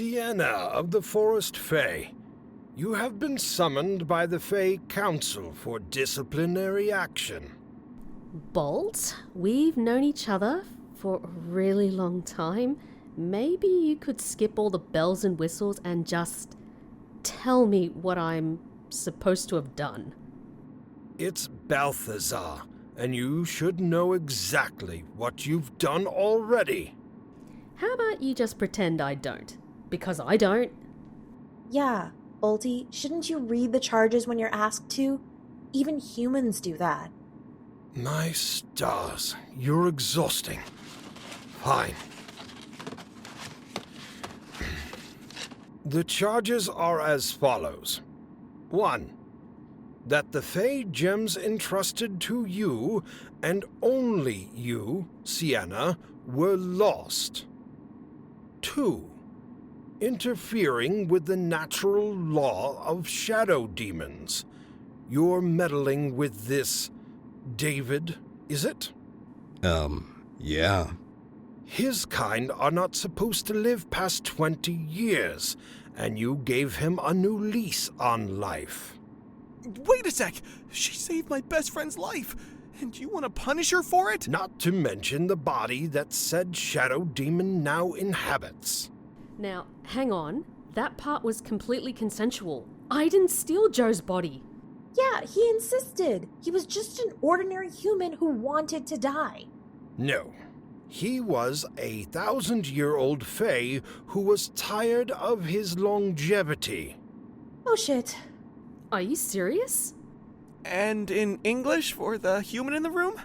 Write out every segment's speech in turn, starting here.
Sienna of the Forest Fae. You have been summoned by the Fae Council for disciplinary action. Bolt, we've known each other for a really long time. Maybe you could skip all the bells and whistles and just tell me what I'm supposed to have done. It's Balthasar, and you should know exactly what you've done already. How about you just pretend I don't? Because I don't. Yeah, Bolty, shouldn't you read the charges when you're asked to? Even humans do that. My stars, you're exhausting. Fine. The charges are as follows. 1. That the Fae gems entrusted to you, and only you, Sienna, were lost. 2. Interfering with the natural law of shadow demons. You're meddling with this David, is it? Yeah. His kind are not supposed to live past 20 years, and you gave him a new lease on life. Wait a sec! She saved my best friend's life, and you want to punish her for it? Not to mention the body that said shadow demon now inhabits. Now, hang on. That part was completely consensual. I didn't steal Joe's body. Yeah, he insisted. He was just an ordinary human who wanted to die. No. He was a 1,000-year-old Fae who was tired of his longevity. Oh shit. Are you serious? And in English for the human in the room?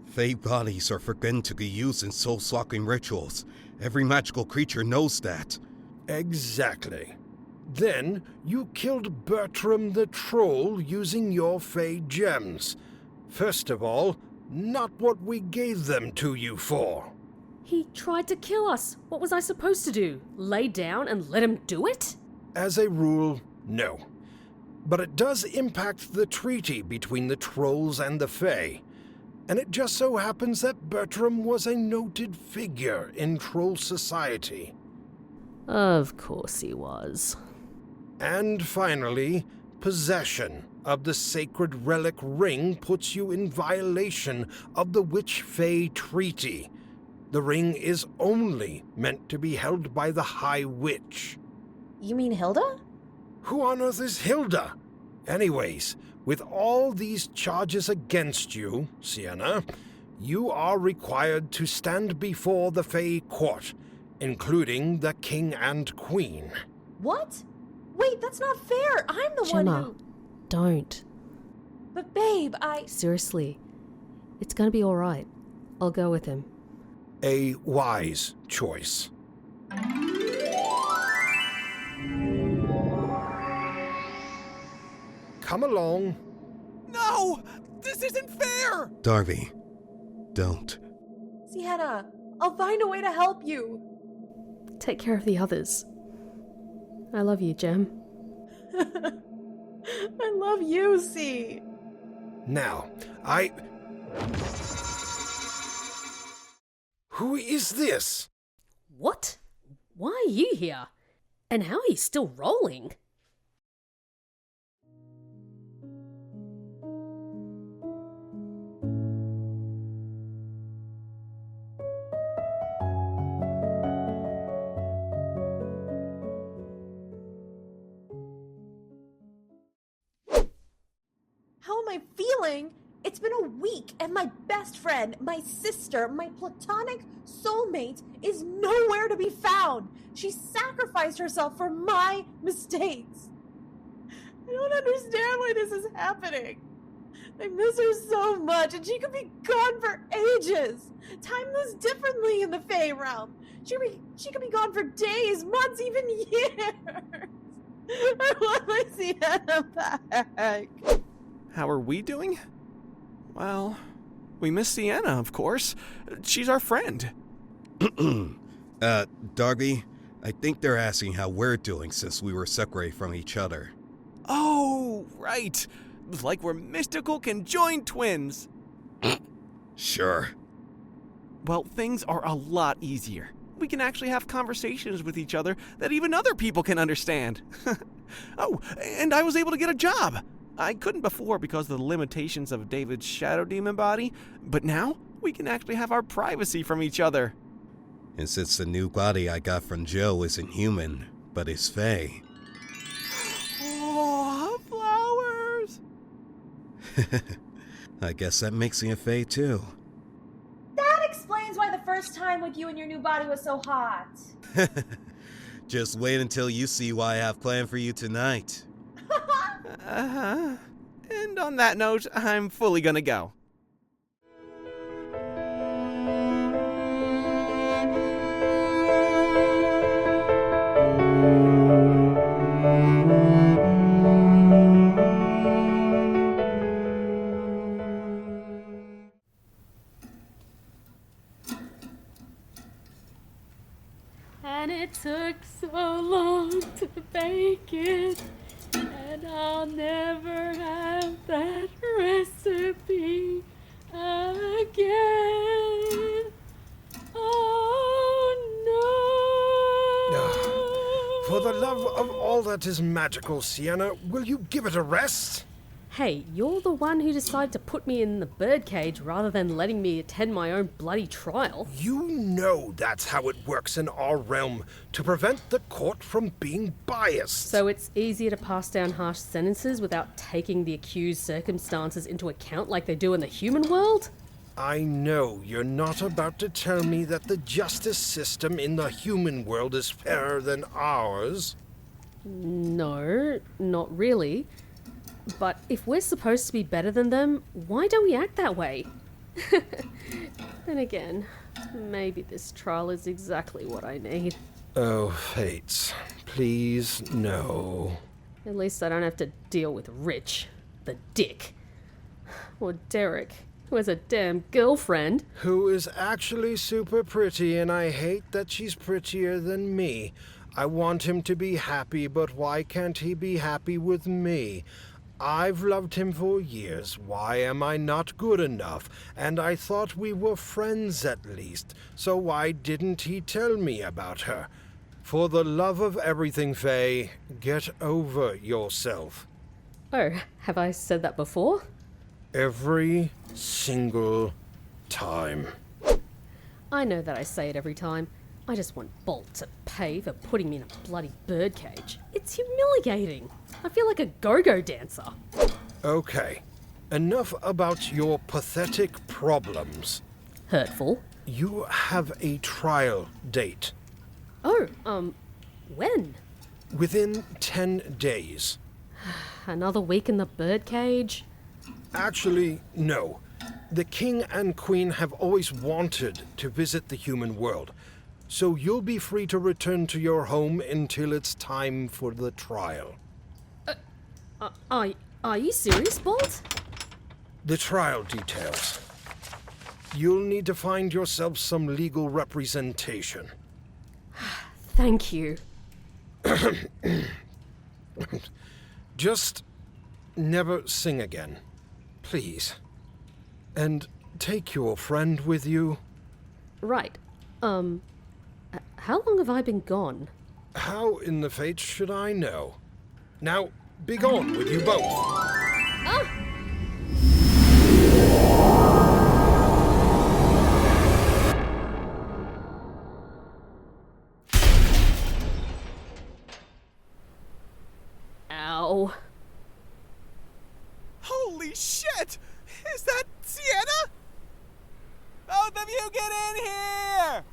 Fae bodies are forbidden to be used in soul-sucking rituals. Every magical creature knows that. Exactly. Then you killed Bertram the Troll using your Fae gems. First of all, not what we gave them to you for. He tried to kill us. What was I supposed to do? Lay down and let him do it? As a rule, no. But it does impact the treaty between the Trolls and the Fae. And it just so happens that Bertram was a noted figure in Troll society. Of course he was. And finally, possession of the sacred relic ring puts you in violation of the Witch-Fae Treaty. The ring is only meant to be held by the High Witch. You mean Hilda? Who on earth is Hilda? Anyways, with all these charges against you, Sienna, you are required to stand before the Fae court, including the King and Queen. What? Wait, that's not fair. I'm the Gemma, one who... don't. But babe, Seriously, it's gonna be alright. I'll go with him. A wise choice. Come along. No! This isn't fair! Darby, don't. Sienna, I'll find a way to help you. Take care of the others. I love you, Gem. I love you, C. Now, Who is this? What? Why are you here? And how are you still rolling? How am I feeling? It's been a week, and my best friend, my sister, my platonic soulmate is nowhere to be found. She sacrificed herself for my mistakes. I don't understand why this is happening. I miss her so much, and she could be gone for ages. Time moves differently in the Fae realm. She could be gone for days, months, even years. I want my Sienna back. How are we doing? Well, we miss Sienna, of course. She's our friend. Darby, I think they're asking how we're doing since we were separated from each other. Oh, right. Like we're mystical conjoined twins. Sure. Well, things are a lot easier. we can actually have conversations with each other that even other people can understand. Oh, and I was able to get a job. I couldn't before because of the limitations of David's shadow demon body, but now we can actually have our privacy from each other. And since the new body I got from Joe isn't human, but is Fae. Oh, flowers! I guess that makes me a Fae too. That explains why the first time with you and your new body was so hot. Just wait until you see what I have planned for you tonight. Uh-huh. And on that note, I'm fully gonna go. And it took so long to bake it, and I'll never have that recipe again. Oh no! For the love of all that is magical, Sienna, will you give it a rest? Hey, you're the one who decided to put me in the birdcage rather than letting me attend my own bloody trial. You know that's how it works in our realm, to prevent the court from being biased. So it's easier to pass down harsh sentences without taking the accused's circumstances into account like they do in the human world? I know you're not about to tell me that the justice system in the human world is fairer than ours. No, not really. But if we're supposed to be better than them, why don't we act that way? Then again, maybe this trial is exactly what I need. Oh, fates. Please, no. At least I don't have to deal with Rich, the dick. Or Derek, who has a damn girlfriend. Who is actually super pretty, and I hate that she's prettier than me. I want him to be happy, but why can't he be happy with me? I've loved him for years. Why am I not good enough? And I thought we were friends at least, so why didn't he tell me about her? For the love of everything, Faye, get over yourself. Oh, have I said that before? Every single time. I know that I say it every time. I just want Bolt to pay for putting me in a bloody birdcage. It's humiliating. I feel like a go-go dancer. Okay, enough about your pathetic problems. Hurtful. You have a trial date. Oh, when? Within 10 days. Another week in the birdcage? Actually, no. The king and queen have always wanted to visit the human world, so you'll be free to return to your home until it's time for the trial. Are you serious, Bolt? The trial details. You'll need to find yourself some legal representation. Thank you. Just never sing again, please. And take your friend with you. Right. How long have I been gone? How in the fates should I know? Now, be gone with you both. Ah! Ow. Holy shit! Is that Sienna? Both of you get in here!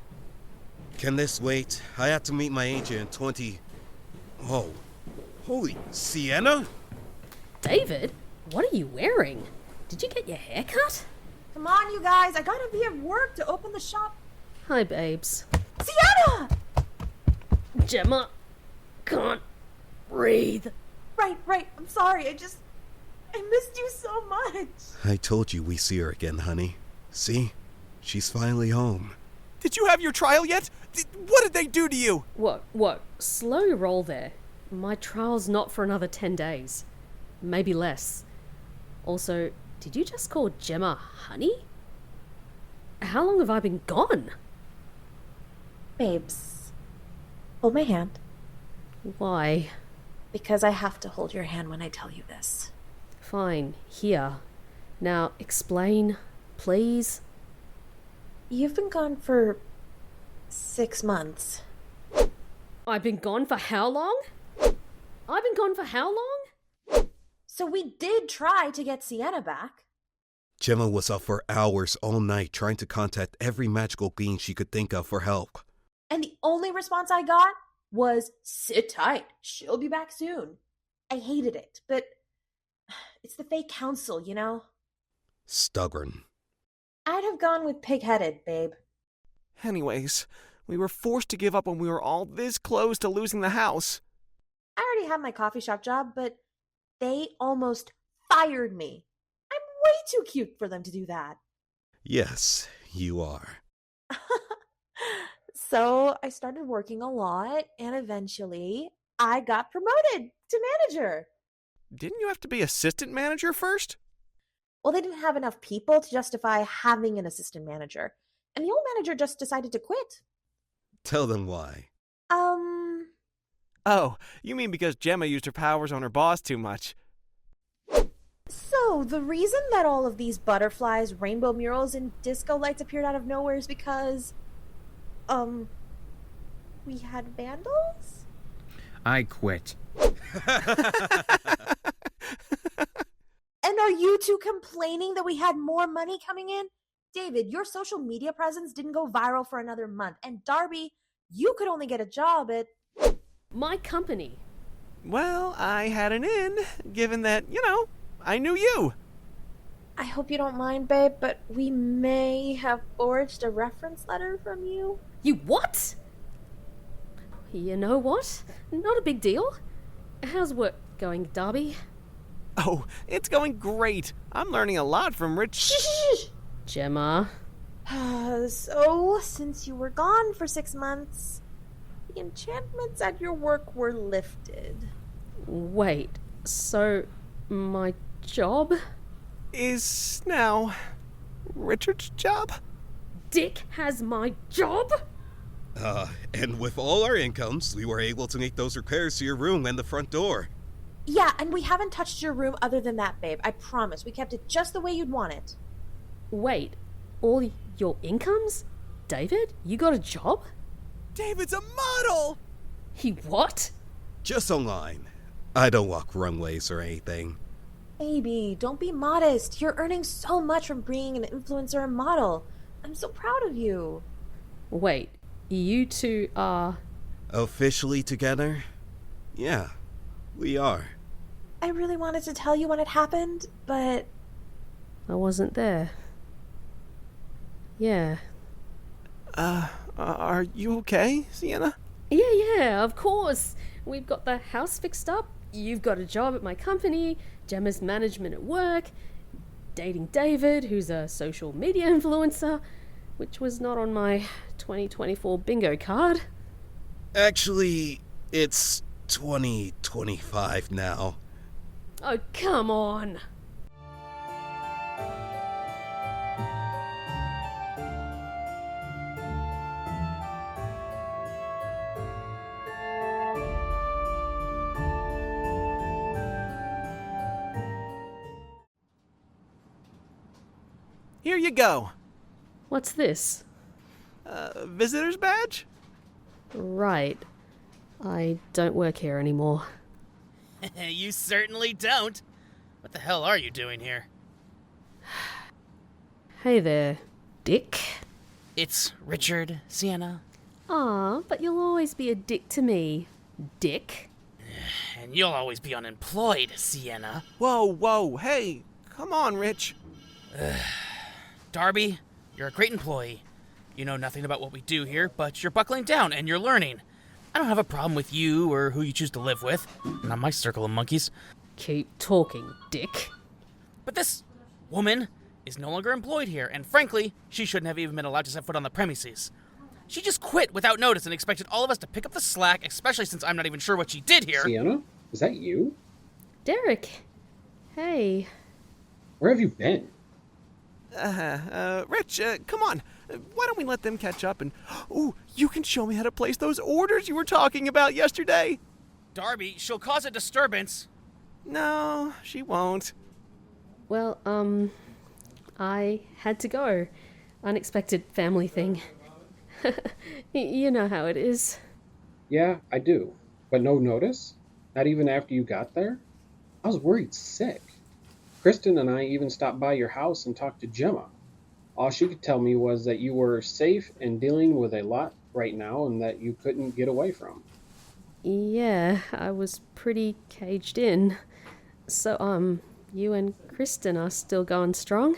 Can this wait? I have to meet my agent in 20... Oh. Holy, Sienna? David, what are you wearing? Did you get your hair cut? Come on, you guys. I gotta be at work to open the shop. Hi, babes. Sienna! Gemma, can't breathe. Right. I'm sorry. I missed you so much. I told you we see her again, honey. See? She's finally home. Did you have your trial yet? What did they do to you? What? Slow your roll there. My trial's not for another 10 days. Maybe less. Also, did you just call Gemma honey? How long have I been gone? Babes, hold my hand. Why? Because I have to hold your hand when I tell you this. Fine, here. Now, explain, please. You've been gone for 6 months. I've been gone for how long? I've been gone for how long? So we did try to get Sienna back. Gemma was up for hours all night trying to contact every magical being she could think of for help. And the only response I got was, sit tight, she'll be back soon. I hated it, but it's the Fae Council, you know? Stubborn. I'd have gone with pig-headed, babe. Anyways, we were forced to give up when we were all this close to losing the house. I already had my coffee shop job, but they almost fired me. I'm way too cute for them to do that. Yes, you are. So I started working a lot, and eventually I got promoted to manager. Didn't you have to be assistant manager first? Well, they didn't have enough people to justify having an assistant manager, and the old manager just decided to quit. Tell them why. Oh, you mean because Gemma used her powers on her boss too much. So, the reason that all of these butterflies, rainbow murals, and disco lights appeared out of nowhere is because, we had vandals? I quit. And are you two complaining that we had more money coming in? David, your social media presence didn't go viral for another month. And Darby, you could only get a job at... My company. Well, I had an in, given that, I knew you. I hope you don't mind, babe, but we may have forged a reference letter from you. You what? You know what? Not a big deal. How's work going, Darby? Oh, it's going great. I'm learning a lot from Rich. Gemma. So, since you were gone for 6 months, the enchantments at your work were lifted. Wait, so my job? Is now Richard's job? Dick has my job? And with all our incomes, we were able to make those repairs to your room and the front door. Yeah, and we haven't touched your room other than that, babe. I promise. We kept it just the way you'd want it. Wait, all your incomes? David, you got a job? David's a model! He what? Just online. I don't walk runways or anything. Baby, don't be modest. You're earning so much from being an influencer and model. I'm so proud of you. Wait, you two are... Officially together? Yeah, we are. I really wanted to tell you when it happened, but... I wasn't there. Yeah. Are you okay, Sienna? Yeah, of course. We've got the house fixed up. You've got a job at my company. Gemma's management at work. Dating David, who's a social media influencer, which was not on my 2024 bingo card. Actually, it's 2025 now. Oh, come on. Here you go. What's this? Visitor's badge? Right. I don't work here anymore. You certainly don't. What the hell are you doing here? Hey there, Dick. It's Richard, Sienna. Ah, but you'll always be a dick to me, Dick. And you'll always be unemployed, Sienna. Whoa, hey, come on, Rich. Darby, you're a great employee. You know nothing about what we do here, but you're buckling down and you're learning. I don't have a problem with you or who you choose to live with. Not my circle of monkeys. Keep talking, Dick. But this woman is no longer employed here, and frankly, she shouldn't have even been allowed to set foot on the premises. She just quit without notice and expected all of us to pick up the slack, especially since I'm not even sure what she did here. Sienna? Is that you? Derek. Hey. Where have you been? Rich, come on. Why don't we let them catch up and... Ooh, you can show me how to place those orders you were talking about yesterday. Darby, she'll cause a disturbance. No, she won't. Well, I had to go. Unexpected family thing. You know how it is. Yeah, I do. But no notice? Not even after you got there? I was worried sick. Kristen and I even stopped by your house and talked to Gemma. All she could tell me was that you were safe and dealing with a lot right now and that you couldn't get away from. Yeah, I was pretty caged in. So, you and Kristen are still going strong?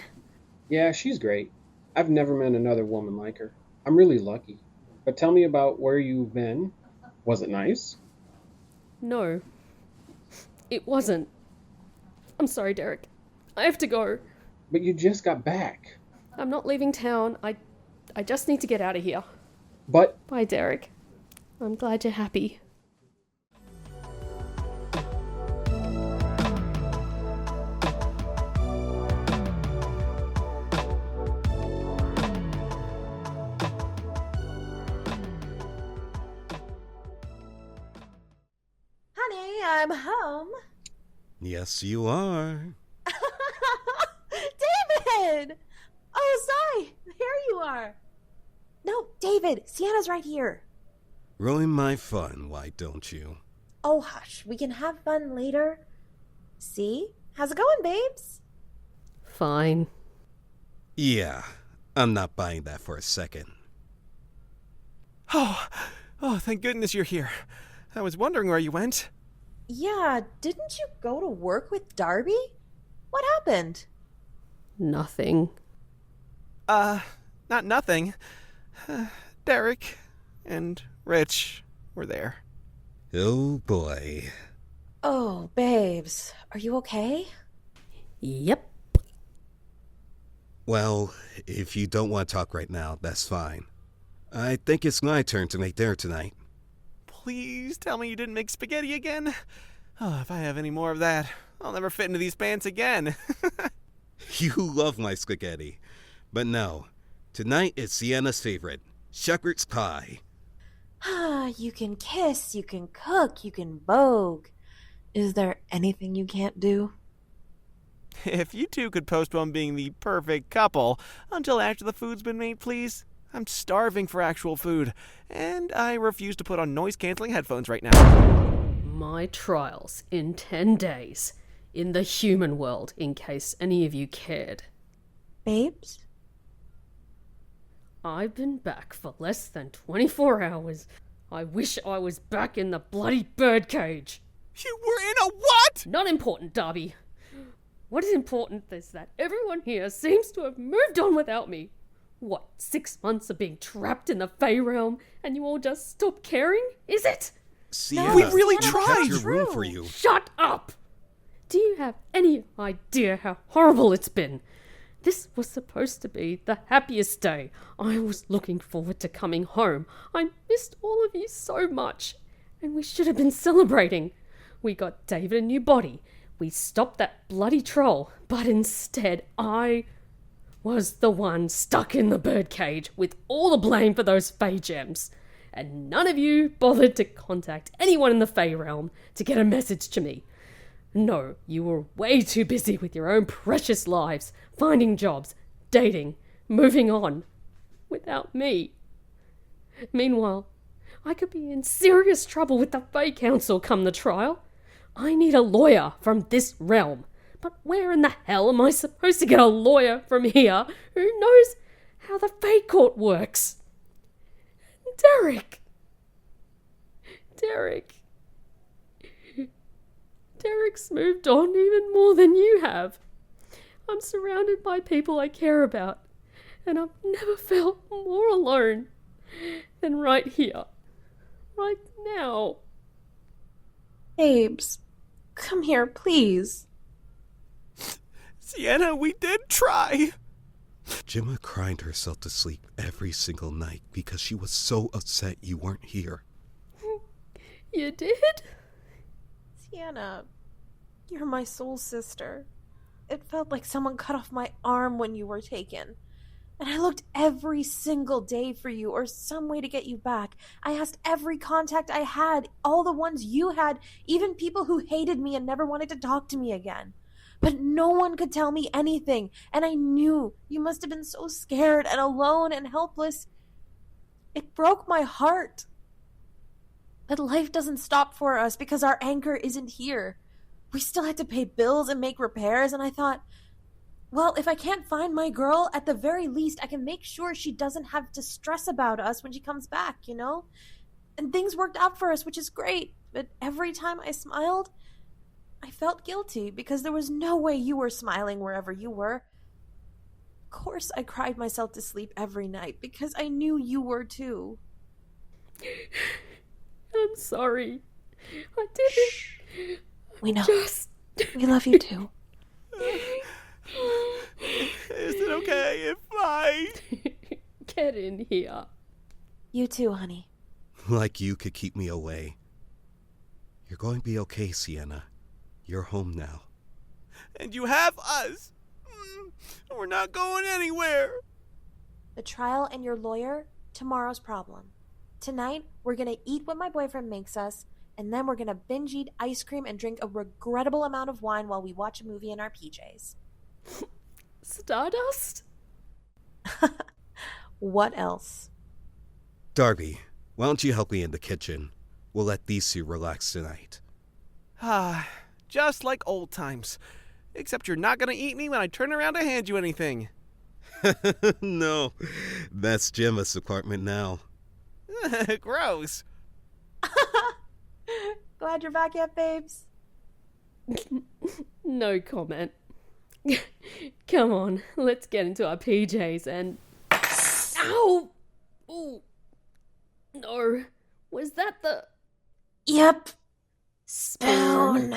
Yeah, she's great. I've never met another woman like her. I'm really lucky. But tell me about where you've been. Was it nice? No. It wasn't. I'm sorry, Derek. I have to go. But you just got back. I'm not leaving town. I just need to get out of here. But... Bye, Derek. I'm glad you're happy. Honey, I'm home. Yes, you are. David! Oh, sorry. Here you are. No, David, Sienna's right here. Ruin my fun, why don't you? Oh, hush. We can have fun later. See? How's it going, babes? Fine. Yeah, I'm not buying that for a second. Oh, thank goodness you're here. I was wondering where you went. Yeah, didn't you go to work with Darby? What happened? Nothing. Not nothing. Derek and Rich were there. Oh boy. Oh, babes. Are you okay? Yep. Well, if you don't want to talk right now, that's fine. I think it's my turn to make dinner tonight. Please tell me you didn't make spaghetti again. Oh, if I have any more of that, I'll never fit into these pants again. You love my spaghetti. But no, tonight is Sienna's favorite, shepherd's pie. You can kiss, you can cook, you can vogue. Is there anything you can't do? If you two could postpone being the perfect couple until after the food's been made, please. I'm starving for actual food, and I refuse to put on noise-canceling headphones right now. My trials in 10 days in the human world, in case any of you cared. Babes? I've been back for less than 24 hours. I wish I was back in the bloody birdcage. You were in a what? Not important, Darby. What is important is that everyone here seems to have moved on without me. What, 6 months of being trapped in the Fae realm, and you all just stop caring? Is it? Sienna, we really we tried. kept your room for you. Shut up! Do you have any idea how horrible it's been? This was supposed to be the happiest day. I was looking forward to coming home. I missed all of you so much. And we should have been celebrating. We got David a new body. We stopped that bloody troll. But instead, I was the one stuck in the birdcage with all the blame for those Fae gems. And none of you bothered to contact anyone in the Fae realm to get a message to me. No, you were way too busy with your own precious lives, finding jobs, dating, moving on, without me. Meanwhile, I could be in serious trouble with the Fae Council come the trial. I need a lawyer from this realm. But where in the hell am I supposed to get a lawyer from here who knows how the Fae Court works? Derek's moved on even more than you have. I'm surrounded by people I care about, and I've never felt more alone than right here, right now. Babes, come here, please. Sienna, we did try. Gemma cried herself to sleep every single night because she was so upset you weren't here. You did? Sienna, you're my soul sister. It felt like someone cut off my arm when you were taken. And I looked every single day for you or some way to get you back. I asked every contact I had, all the ones you had, even people who hated me and never wanted to talk to me again. But no one could tell me anything, and I knew you must have been so scared and alone and helpless. It broke my heart. But life doesn't stop for us because our anchor isn't here. We still had to pay bills and make repairs, and I thought, well, if I can't find my girl, at the very least, I can make sure she doesn't have to stress about us when she comes back, you know? And things worked out for us, which is great. But every time I smiled, I felt guilty because there was no way you were smiling wherever you were. Of course, I cried myself to sleep every night because I knew you were too. I'm sorry. I didn't. We know. Just... We love you too. Is it okay if I... Get in here. You too, honey. Like you could keep me away. You're going to be okay, Sienna. You're home now. And you have us. We're not going anywhere. The trial and your lawyer, tomorrow's problem. Tonight, we're gonna eat what my boyfriend makes us, and then we're gonna binge eat ice cream and drink a regrettable amount of wine while we watch a movie in our PJs. Stardust? What else? Darby, why don't you help me in the kitchen? We'll let these two relax tonight. Just like old times. Except you're not gonna eat me when I turn around to hand you anything. No, that's Gemma's apartment now. Gross. Glad you're back yet, babes? No comment. Come on, let's get into our PJs and... Ow! Ooh. No. Was that the... Yep. Spoon?